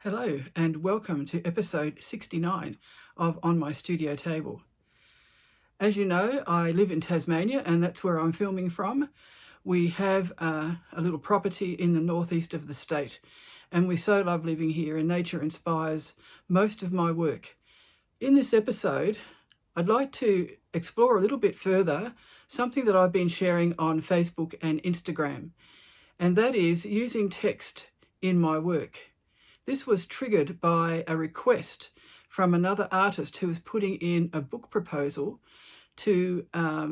Hello and welcome to episode 69 of On My Studio Table. As you know, I live in Tasmania and that's where I'm filming from. We have a little property in the northeast of the state and we so love living here, and nature inspires most of my work. In this episode, I'd like to explore a little bit further something that I've been sharing on Facebook and Instagram, and that is using text in my work. This was triggered by a request from another artist who was putting in a book proposal to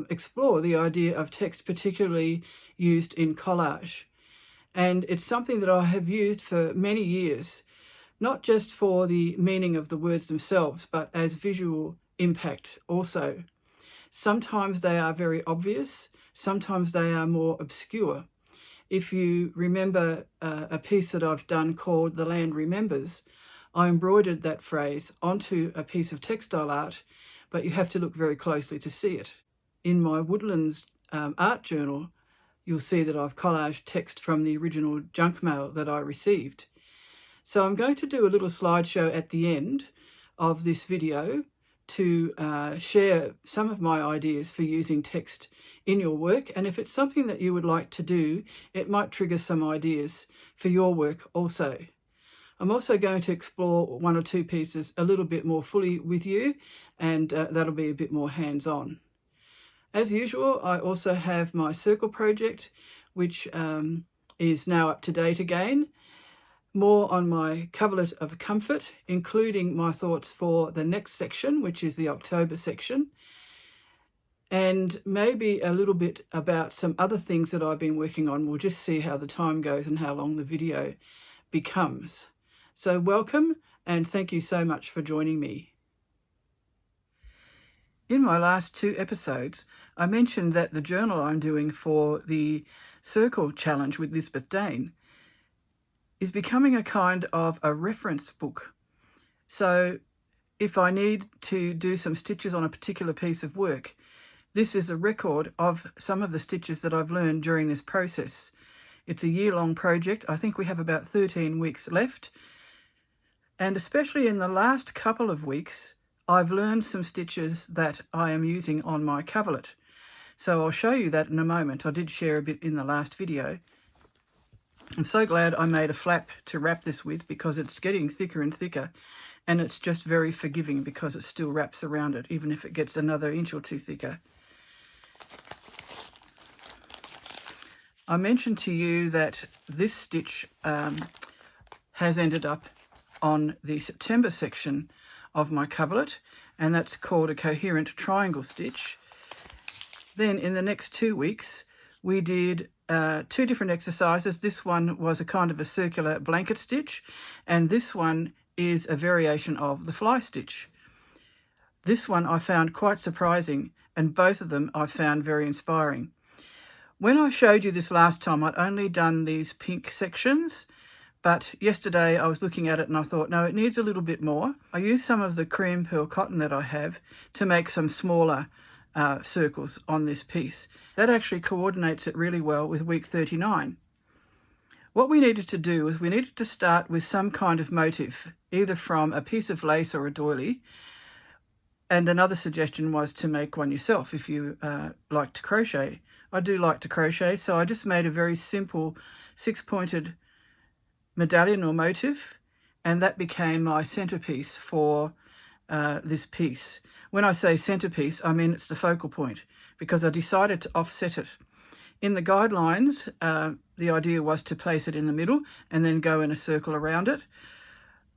explore the idea of text, particularly used in collage. And it's something that I have used for many years, not just for the meaning of the words themselves, but as visual impact also. Sometimes they are very obvious, sometimes they are more obscure. If you remember a piece that I've done called The Land Remembers, I embroidered that phrase onto a piece of textile art, but you have to look very closely to see it. In my Woodlands art journal, you'll see that I've collaged text from the original junk mail that I received. So I'm going to do a little slideshow at the end of this video to share some of my ideas for using text in your work, and if it's something that you would like to do, it might trigger some ideas for your work also. I'm also going to explore one or two pieces a little bit more fully with you, and that'll be a bit more hands-on. As usual, I also have my circle project, which is now up to date again. More on my coverlet of comfort, including my thoughts for the next section, which is the October section, and maybe a little bit about some other things that I've been working on. We'll just see how the time goes and how long the video becomes. So welcome, and thank you so much for joining me. In my last two episodes, I mentioned that the journal I'm doing for the Circle Challenge with Lisbeth Degn is becoming a kind of a reference book. So if I need to do some stitches on a particular piece of work, this is a record of some of the stitches that I've learned during this process. It's a year-long project. I think we have about 13 weeks left. And especially in the last couple of weeks, I've learned some stitches that I am using on my coverlet. So I'll show you that in a moment. I did share a bit in the last video. I'm so glad I made a flap to wrap this with, because it's getting thicker and thicker, and it's just very forgiving because it still wraps around it, even if it gets another inch or two thicker. I mentioned to you that this stitch has ended up on the September section of my coverlet, and that's called a coherent triangle stitch. Then in the next 2 weeks, we did two different exercises. This one was a kind of a circular blanket stitch, and this one is a variation of the fly stitch. This one I found quite surprising, and both of them I found very inspiring. When I showed you this last time, I'd only done these pink sections, but yesterday I was looking at it and I thought, no, it needs a little bit more. I used some of the cream pearl cotton that I have to make some smaller circles on this piece. That actually coordinates it really well with week 39. What we needed to do was we needed to start with some kind of motif, either from a piece of lace or a doily, and another suggestion was to make one yourself if you like to crochet. I do like to crochet, so I just made a very simple 6-pointed medallion or motif, and that became my centerpiece for this piece. When I say centerpiece, I mean it's the focal point, because I decided to offset it. In the guidelines, the idea was to place it in the middle and then go in a circle around it.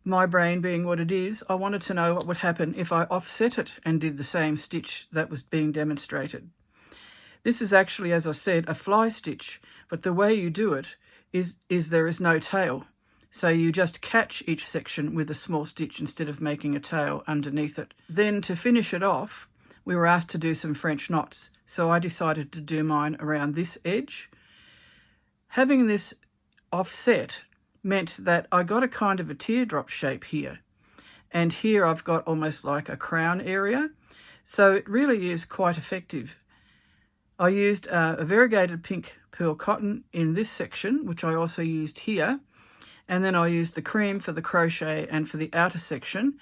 My brain being what it is, I wanted to know what would happen if I offset it and did the same stitch that was being demonstrated. This is actually, as I said, a fly stitch, but the way you do it is there is no tail. So you just catch each section with a small stitch instead of making a tail underneath it. Then to finish it off, we were asked to do some French knots. So I decided to do mine around this edge. Having this offset meant that I got a kind of a teardrop shape here. And here I've got almost like a crown area. So it really is quite effective. I used a variegated pink pearl cotton in this section, which I also used here. And then I used the cream for the crochet and for the outer section,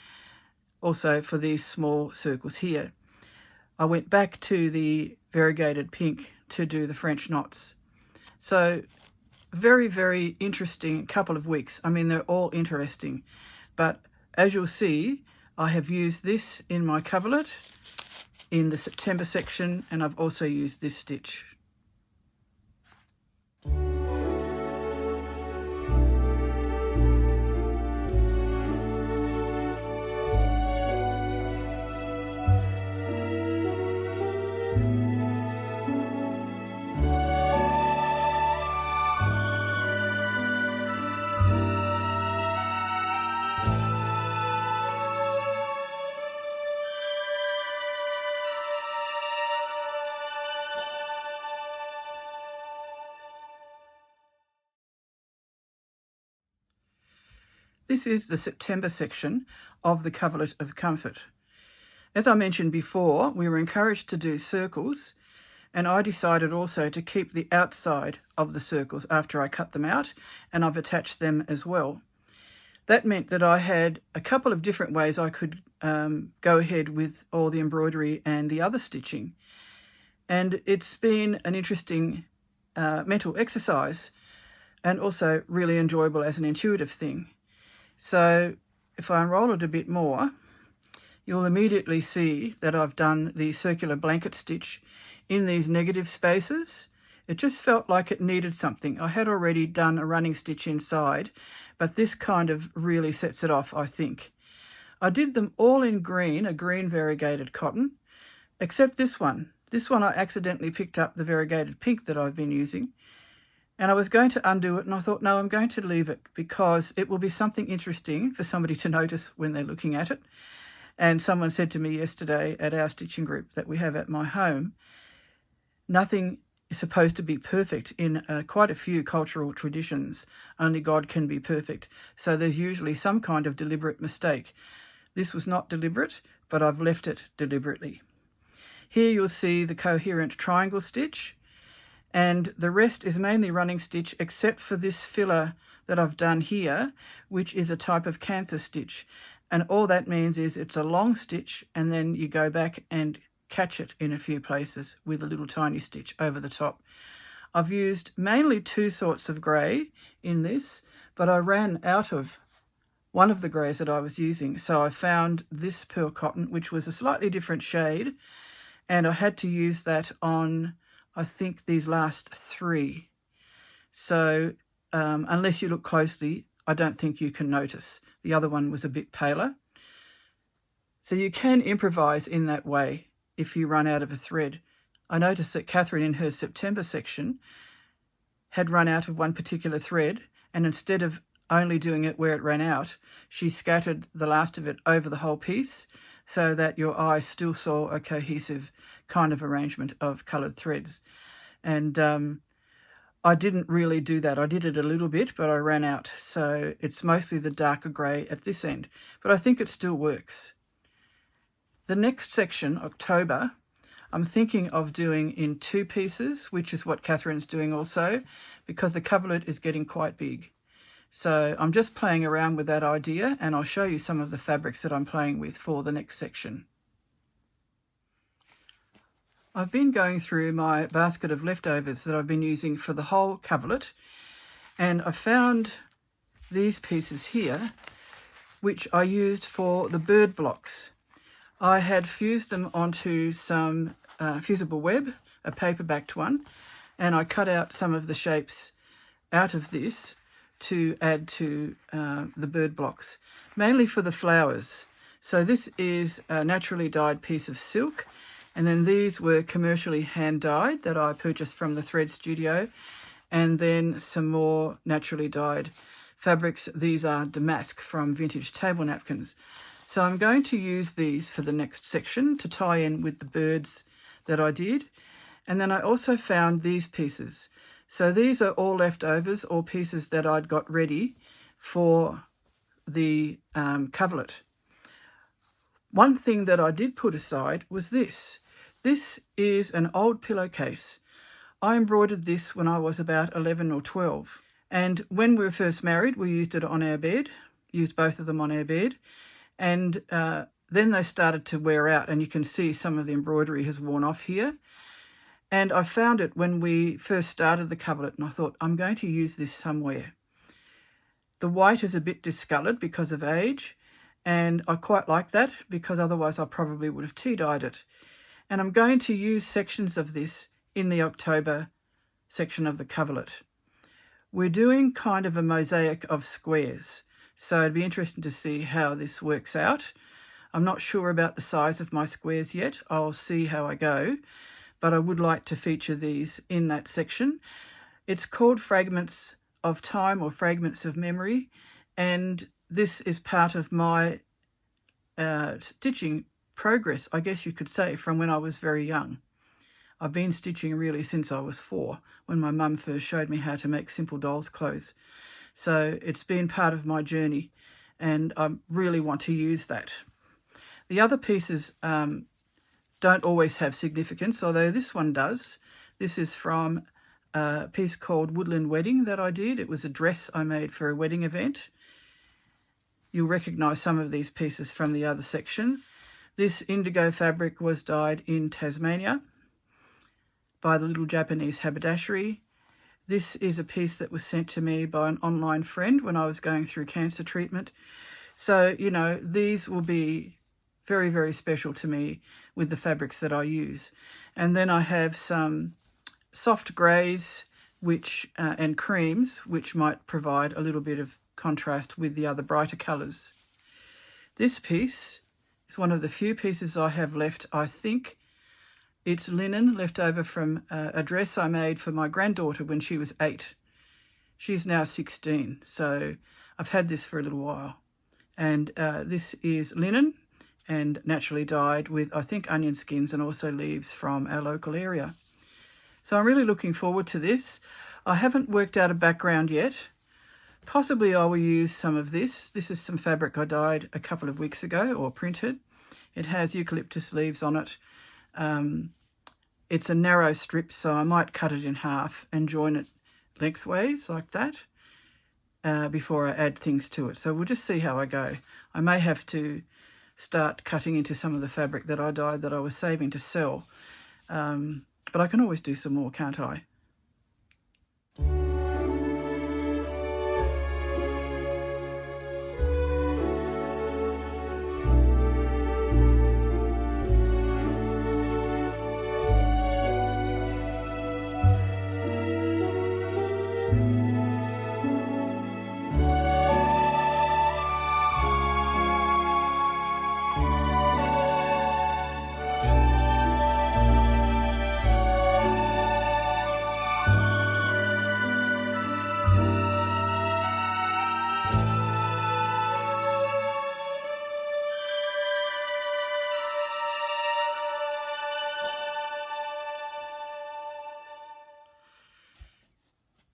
also for these small circles here. I went back to the variegated pink to do the French knots. So very, very interesting couple of weeks. I mean, they're all interesting, but as you'll see, I have used this in my coverlet in the September section, and I've also used this stitch. This is the September section of the Coverlet of Comfort. As I mentioned before, we were encouraged to do circles, and I decided also to keep the outside of the circles after I cut them out, and I've attached them as well. That meant that I had a couple of different ways I could go ahead with all the embroidery and the other stitching. And it's been an interesting mental exercise, and also really enjoyable as an intuitive thing. So if I unroll it a bit more, you'll immediately see that I've done the circular blanket stitch in these negative spaces. It just felt like it needed something. I had already done a running stitch inside, but this kind of really sets it off, I think. I did them all in green, a green variegated cotton, except this one. This one I accidentally picked up the variegated pink that I've been using. And I was going to undo it, and I thought, no, I'm going to leave it because it will be something interesting for somebody to notice when they're looking at it. And someone said to me yesterday at our stitching group that we have at my home, nothing is supposed to be perfect in quite a few cultural traditions. Only God can be perfect. So there's usually some kind of deliberate mistake. This was not deliberate, but I've left it deliberately. Here you'll see the coherent triangle stitch, and the rest is mainly running stitch except for this filler that I've done here, which is a type of cantha stitch. And all that means is it's a long stitch, and then you go back and catch it in a few places with a little tiny stitch over the top. I've used mainly two sorts of grey in this, but I ran out of one of the greys that I was using. So I found this pearl cotton, which was a slightly different shade, and I had to use that on, I think, these last three. So unless you look closely, I don't think you can notice. The other one was a bit paler. So you can improvise in that way if you run out of a thread. I noticed that Kathryn in her September section had run out of one particular thread, and instead of only doing it where it ran out, she scattered the last of it over the whole piece so that your eye still saw a cohesive kind of arrangement of coloured threads. And I didn't really do that. I did it a little bit, but I ran out. So it's mostly the darker grey at this end, but I think it still works. The next section, October, I'm thinking of doing in two pieces, which is what Kathryn's doing also, because the coverlet is getting quite big. So I'm just playing around with that idea, and I'll show you some of the fabrics that I'm playing with for the next section. I've been going through my basket of leftovers that I've been using for the whole coverlet, and I found these pieces here, which I used for the bird blocks. I had fused them onto some fusible web, a paper-backed one, and I cut out some of the shapes out of this to add to the bird blocks, mainly for the flowers. So this is a naturally dyed piece of silk, and then these were commercially hand dyed that I purchased from the Thread Studio, and then some more naturally dyed fabrics. These are damask from vintage table napkins. So I'm going to use these for the next section to tie in with the birds that I did. And then I also found these pieces. So these are all leftovers or pieces that I'd got ready for the coverlet. One thing that I did put aside was this. This is an old pillowcase. I embroidered this when I was about 11 or 12. And when we were first married, we used it on our bed, used both of them on our bed. And then they started to wear out, and you can see some of the embroidery has worn off here. And I found it when we first started the coverlet, and I thought, I'm going to use this somewhere. The white is a bit discoloured because of age, and I quite like that because otherwise I probably would have tea-dyed it. And I'm going to use sections of this in the October section of the coverlet. We're doing kind of a mosaic of squares. So it'd be interesting to see how this works out. I'm not sure about the size of my squares yet. I'll see how I go, but I would like to feature these in that section. It's called Fragments of Time or Fragments of Memory, and this is part of my stitching progress, I guess you could say, from when I was very young. I've been stitching really since I was 4, when my mum first showed me how to make simple doll's clothes. So it's been part of my journey, and I really want to use that. The other pieces don't always have significance, although this one does. This is from a piece called Woodland Wedding that I did. It was a dress I made for a wedding event. You'll recognise some of these pieces from the other sections. This indigo fabric was dyed in Tasmania by the little Japanese haberdashery. This is a piece that was sent to me by an online friend when I was going through cancer treatment. So, you know, these will be very, very special to me with the fabrics that I use. And then I have some soft greys and creams, which might provide a little bit of contrast with the other brighter colours. This piece is one of the few pieces I have left, I think. It's linen left over from a dress I made for my granddaughter when she was 8. She's now 16, so I've had this for a little while. And this is linen and naturally dyed with, I think, onion skins and also leaves from our local area. So I'm really looking forward to this. I haven't worked out a background yet. Possibly I will use some of this. This is some fabric I dyed a couple of weeks ago or printed. It has eucalyptus leaves on it. It's a narrow strip, so I might cut it in half and join it lengthways like that before I add things to it. So we'll just see how I go. I may have to start cutting into some of the fabric that I dyed that I was saving to sell. But I can always do some more, can't I?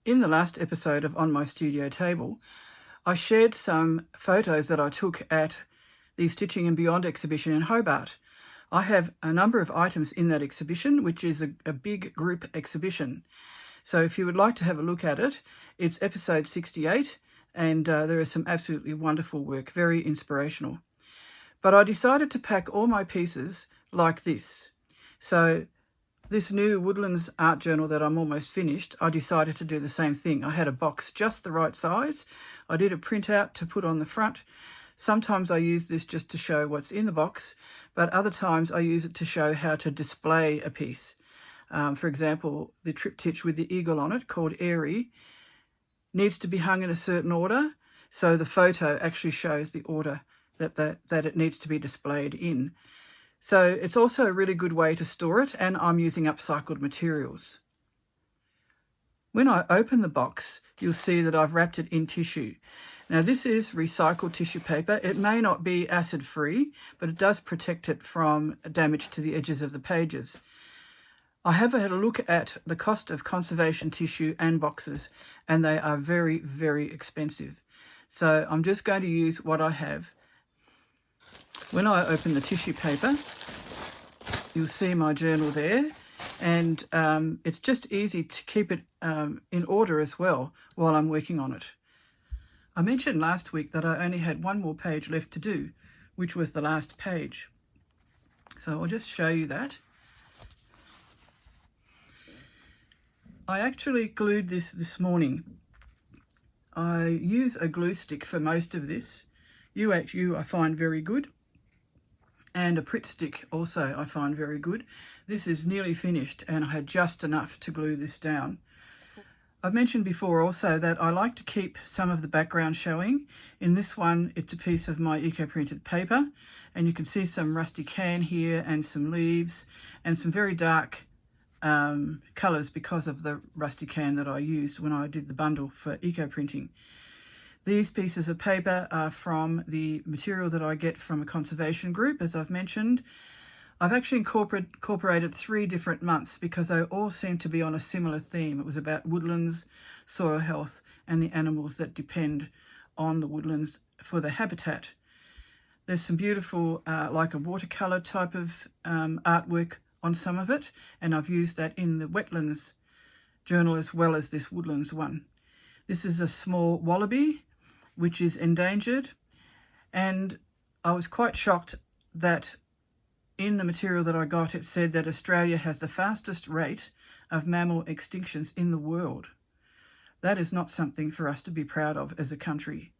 In the last episode of On My Studio Table, I shared some photos that I took at the Stitching and Beyond exhibition in Hobart. I have a number of items in that exhibition, which is a big group exhibition. So if you would like to have a look at it, it's episode 68, and there is some absolutely wonderful work, very inspirational. But I decided to pack all my pieces like this. So this new Woodlands art journal that I'm almost finished, I decided to do the same thing. I had a box just the right size. I did a printout to put on the front. Sometimes I use this just to show what's in the box, but other times I use it to show how to display a piece. For example, the triptych with the eagle on it, called Airy, needs to be hung in a certain order, so the photo actually shows the order that it needs to be displayed in. So it's also a really good way to store it, and I'm using upcycled materials. When I open the box, you'll see that I've wrapped it in tissue. Now this is recycled tissue paper. It may not be acid free, but it does protect it from damage to the edges of the pages. I have had a look at the cost of conservation tissue and boxes, and they are very, very expensive. So I'm just going to use what I have. When I open the tissue paper, you'll see my journal there, and it's just easy to keep it in order as well while I'm working on it. I mentioned last week that I only had one more page left to do, which was the last page. So I'll just show you that. I actually glued this morning. I use a glue stick for most of this. UHU I find very good, and a Pritt stick also I find very good. This is nearly finished and I had just enough to glue this down. I've mentioned before also that I like to keep some of the background showing. In this one, it's a piece of my eco-printed paper, and you can see some rusty can here and some leaves and some very dark colours because of the rusty can that I used when I did the bundle for eco-printing. These pieces of paper are from the material that I get from a conservation group, as I've mentioned. I've actually incorporated 3 different months because they all seem to be on a similar theme. It was about woodlands, soil health, and the animals that depend on the woodlands for their habitat. There's some beautiful, like a watercolour type of artwork on some of it, and I've used that in the wetlands journal as well as this woodlands one. This is a small wallaby, which is endangered, and I was quite shocked that in the material that I got, it said that Australia has the fastest rate of mammal extinctions in the world. That is not something for us to be proud of as a country.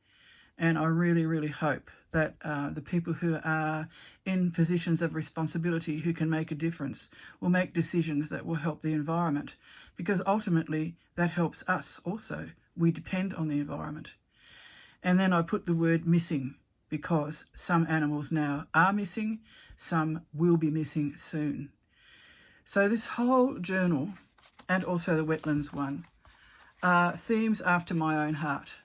And I really, really hope that the people who are in positions of responsibility who can make a difference will make decisions that will help the environment, because ultimately that helps us also. We depend on the environment. And then I put the word missing, because some animals now are missing, some will be missing soon. So this whole journal, and also the wetlands one, are themes after my own heart.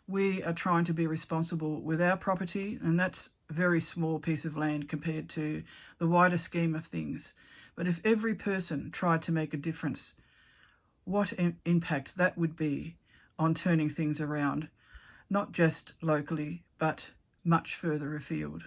We are trying to be responsible with our property, and that's a very small piece of land compared to the wider scheme of things. But if every person tried to make a difference, what impact that would be on turning things around, not just locally, but much further afield.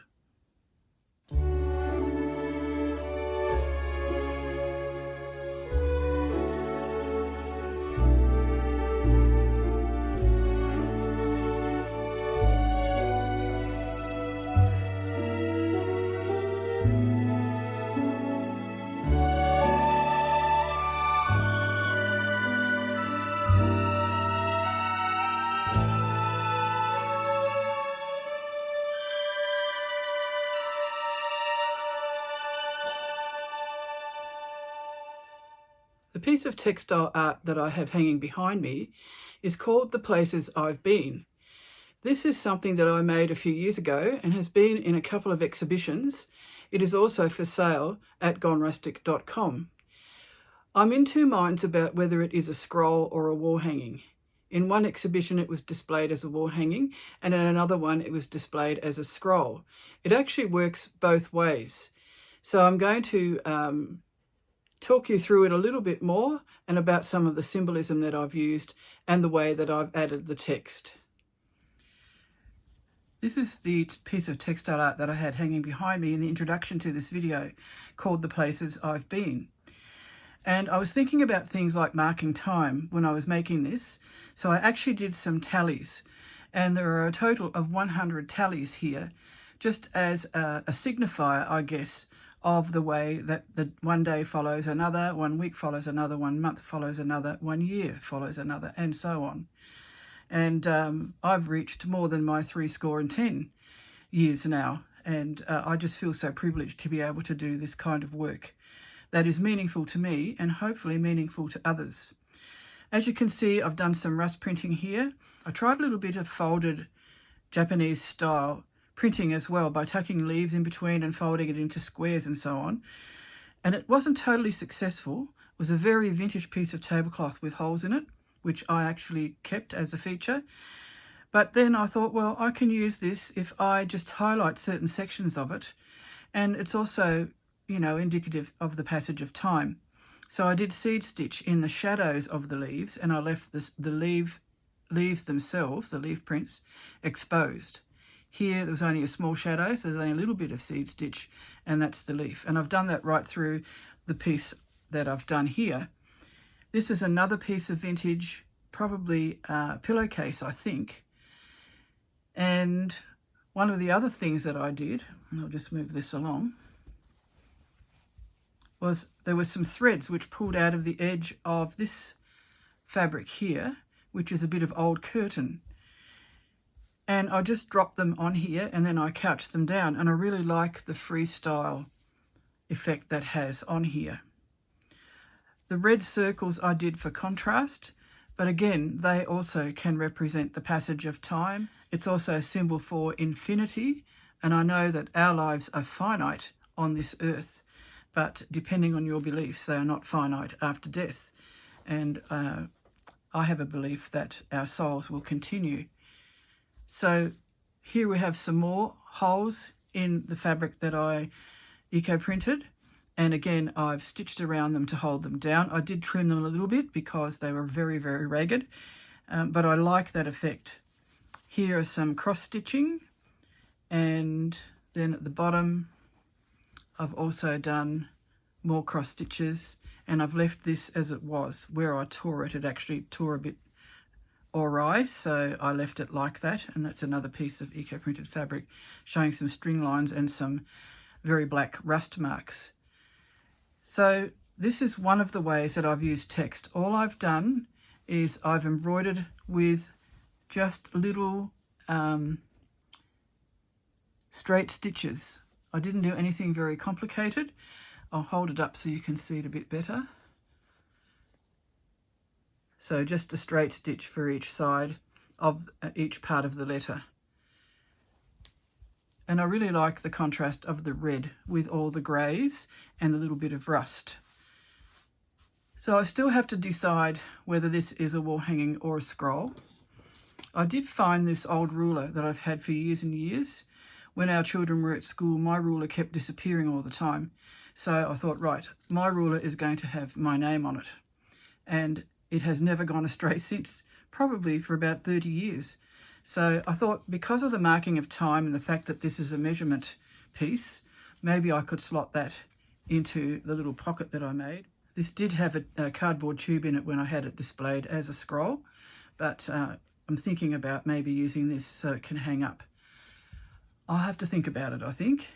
The piece of textile art that I have hanging behind me is called The Places I've Been. This is something that I made a few years ago and has been in a couple of exhibitions. It is also for sale at gonrustic.com. I'm in 2 minds about whether it is a scroll or a wall hanging. In one exhibition it was displayed as a wall hanging, and in another one it was displayed as a scroll. It actually works both ways. So I'm going to talk you through it a little bit more and about some of the symbolism that I've used and the way that I've added the text. This is the piece of textile art that I had hanging behind me in the introduction to this video, called The Places I've Been. And I was thinking about things like marking time when I was making this, so I actually did some tallies, and there are a total of 100 tallies here, just as a signifier, I guess, of the way that the one day follows another, 1 week follows another, 1 month follows another, 1 year follows another, and so on. And I've reached more than my 70 years now, and I just feel so privileged to be able to do this kind of work that is meaningful to me and hopefully meaningful to others. As you can see, I've done some rust printing here. I tried a little bit of folded Japanese style printing as well, by tucking leaves in between and folding it into squares and so on. And it wasn't totally successful. It was a very vintage piece of tablecloth with holes in it, which I actually kept as a feature. But then I thought, well, I can use this if I just highlight certain sections of it. And it's also, you know, indicative of the passage of time. So I did seed stitch in the shadows of the leaves, and I left the leaves themselves, the leaf prints, exposed. Here there was only a small shadow, so there's only a little bit of seed stitch, and that's the leaf. And I've done that right through the piece that I've done here. This is another piece of vintage, probably a pillowcase, I think. And one of the other things that I did, and I'll just move this along, was there were some threads which pulled out of the edge of this fabric here, which is a bit of old curtain. And I just dropped them on here and then I couched them down, and I really like the freestyle effect that has on here. The red circles I did for contrast, but again, they also can represent the passage of time. It's also a symbol for infinity, and I know that our lives are finite on this earth, but depending on your beliefs, they are not finite after death. And I have a belief that our souls will continue. So here we have some more holes in the fabric that I eco-printed. And again, I've stitched around them to hold them down. I did trim them a little bit because they were very, very ragged, but I like that effect. Here are some cross stitching, and then at the bottom, I've also done more cross stitches, and I've left this as it was. Where I tore it, it actually tore a bit awry, so I left it like that, and that's another piece of eco-printed fabric showing some string lines and some very black rust marks. So this is one of the ways that I've used text. All I've done is I've embroidered with just little straight stitches. I didn't do anything very complicated. I'll hold it up so you can see it a bit better. So just a straight stitch for each side of each part of the letter. And I really like the contrast of the red with all the greys and the little bit of rust. So I still have to decide whether this is a wall hanging or a scroll. I did find this old ruler that I've had for years and years. When our children were at school, my ruler kept disappearing all the time. So I thought, right, my ruler is going to have my name on it. And it has never gone astray since, probably for about 30 years. So I thought, because of the marking of time and the fact that this is a measurement piece, maybe I could slot that into the little pocket that I made. This did have a cardboard tube in it when I had it displayed as a scroll, but I'm thinking about maybe using this so it can hang up. I'll have to think about it, I think.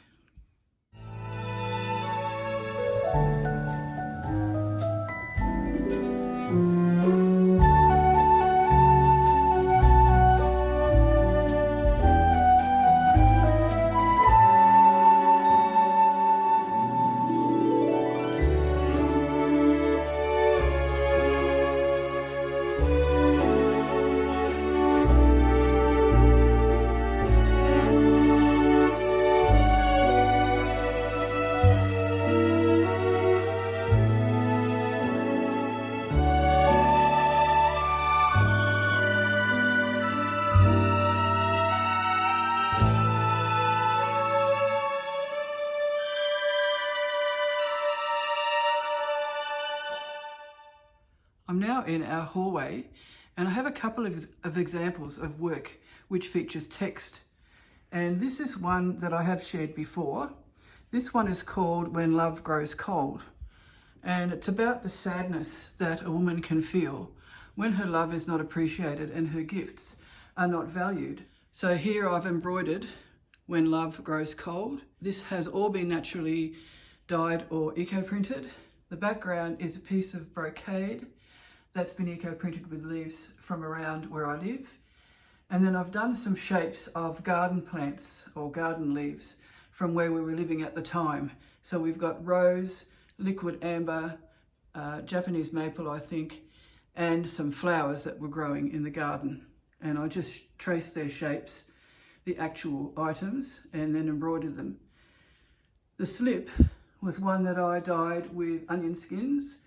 I'm now in our hallway, and I have a couple of examples of work which features text. And this is one that I have shared before. This one is called When Love Grows Cold. And it's about the sadness that a woman can feel when her love is not appreciated and her gifts are not valued. So here I've embroidered When Love Grows Cold. This has all been naturally dyed or eco-printed. The background is a piece of brocade that's been eco-printed with leaves from around where I live. And then I've done some shapes of garden plants or garden leaves from where we were living at the time. So we've got rose, liquid amber, Japanese maple, I think, and some flowers that were growing in the garden. And I just traced their shapes, the actual items, and then embroidered them. The slip was one that I dyed with onion skins,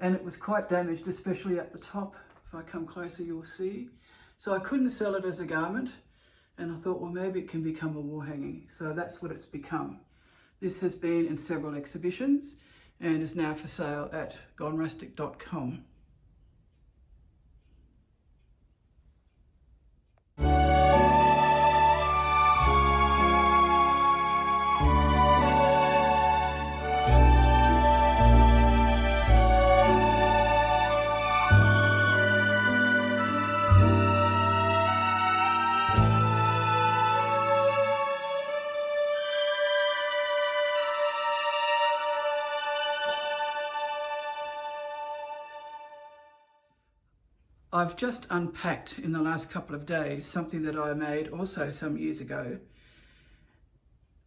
and it was quite damaged, especially at the top. If I come closer, you'll see. So I couldn't sell it as a garment, and I thought, well, maybe it can become a wall hanging. So that's what it's become. This has been in several exhibitions and is now for sale at gonrustic.com. I've just unpacked in the last couple of days something that I made also some years ago,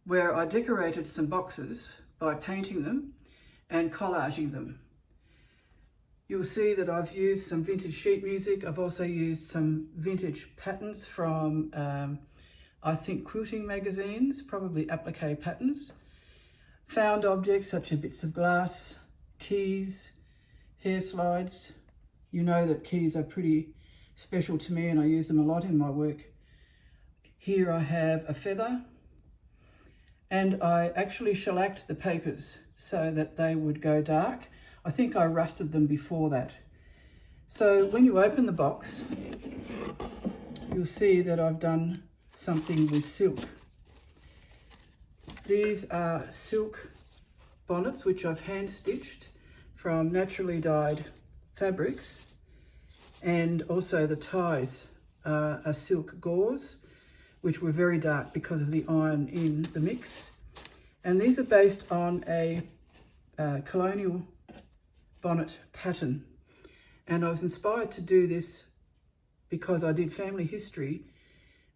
where I decorated some boxes by painting them and collaging them. You'll see that I've used some vintage sheet music. I've also used some vintage patterns from, I think, quilting magazines, probably applique patterns. Found objects such as bits of glass, keys, hair slides. You know that keys are pretty special to me and I use them a lot in my work. Here I have a feather, and I actually shellacked the papers so that they would go dark. I think I rusted them before that. So when you open the box, you'll see that I've done something with silk. These are silk bonnets which I've hand stitched from naturally dyed fabrics, and also the ties are silk gauze, which were very dark because of the iron in the mix. And these are based on a colonial bonnet pattern, and I was inspired to do this because I did family history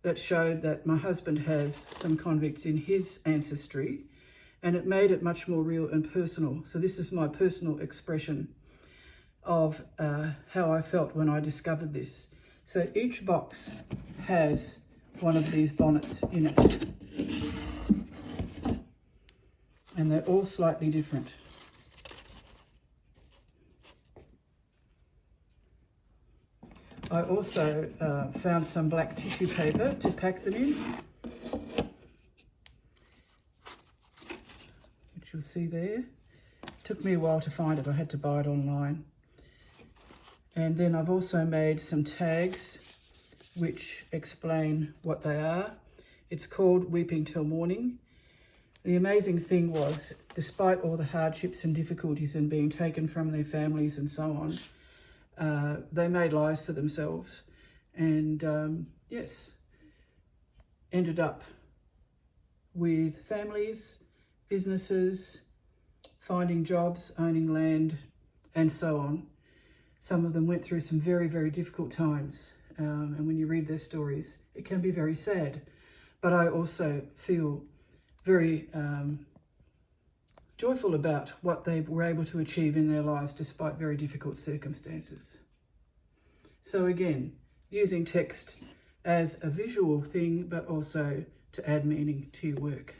that showed that my husband has some convicts in his ancestry, and it made it much more real and personal. So this is my personal expression of how I felt when I discovered this. So each box has one of these bonnets in it, and they're all slightly different. I also found some black tissue paper to pack them in, which you'll see there. It took me a while to find it. I had to buy it online. And then I've also made some tags which explain what they are. It's called Weeping Till Morning. The amazing thing was, despite all the hardships and difficulties and being taken from their families and so on, they made lives for themselves, and yes, ended up with families, businesses, finding jobs, owning land, and so on. Some of them went through some very, very difficult times, and when you read their stories, it can be very sad. But I also feel very joyful about what they were able to achieve in their lives despite very difficult circumstances. So again, using text as a visual thing, but also to add meaning to your work.